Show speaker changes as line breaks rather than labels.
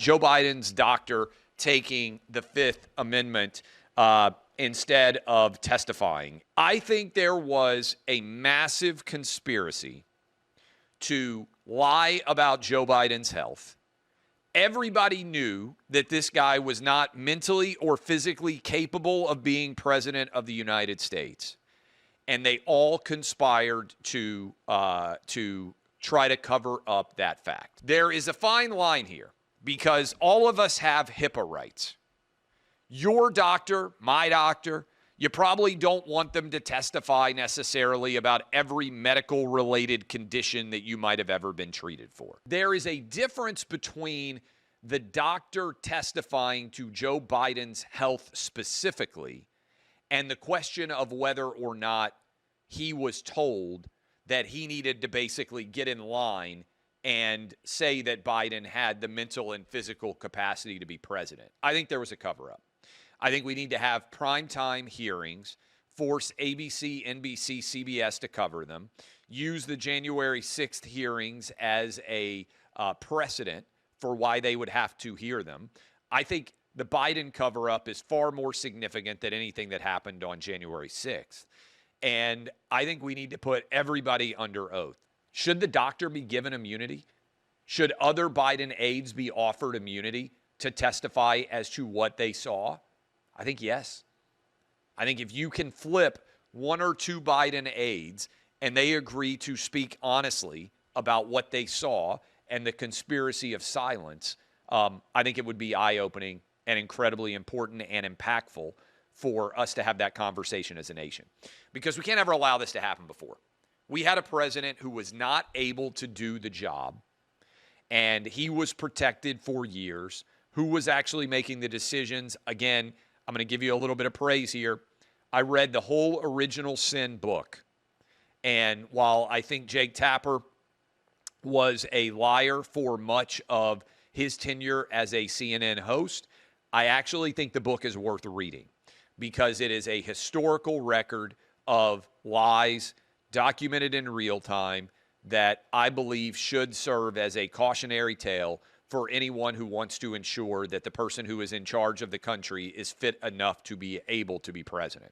Joe Biden's doctor taking the Fifth Amendment instead of testifying. I think there was a massive conspiracy to lie about Joe Biden's health. Everybody knew that this guy was not mentally or physically capable of being president of the United States. And they all conspired to try to cover up that fact. There is a fine line here because all of us have HIPAA rights. Your doctor, my doctor, you probably don't want them to testify necessarily about every medical related condition that you might have ever been treated for. There is a difference between the doctor testifying to Joe Biden's health specifically and the question of whether or not he was told that he needed to basically get in line and say that Biden had the mental and physical capacity to be president. I think there was a cover-up. I think we need to have primetime hearings, force ABC, NBC, CBS to cover them, use the January 6th hearings as a precedent for why they would have to hear them. I think the Biden cover-up is far more significant than anything that happened on January 6th. And I think we need to put everybody under oath. Should the doctor be given immunity? Should other Biden aides be offered immunity to testify as to what they saw? I think yes. I think if you can flip one or two Biden aides and they agree to speak honestly about what they saw and the conspiracy of silence, I think it would be eye-opening and incredibly important and impactful for us to have that conversation as a nation. Because we can't ever allow this to happen before. We had a president who was not able to do the job, and he was protected for years, who was actually making the decisions. Again, I'm going to give you a little bit of praise here. I read the whole Original Sin book, and while I think Jake Tapper was a liar for much of his tenure as a CNN host, I actually think the book is worth reading because it is a historical record of lies documented in real time that I believe should serve as a cautionary tale for anyone who wants to ensure that the person who is in charge of the country is fit enough to be able to be president.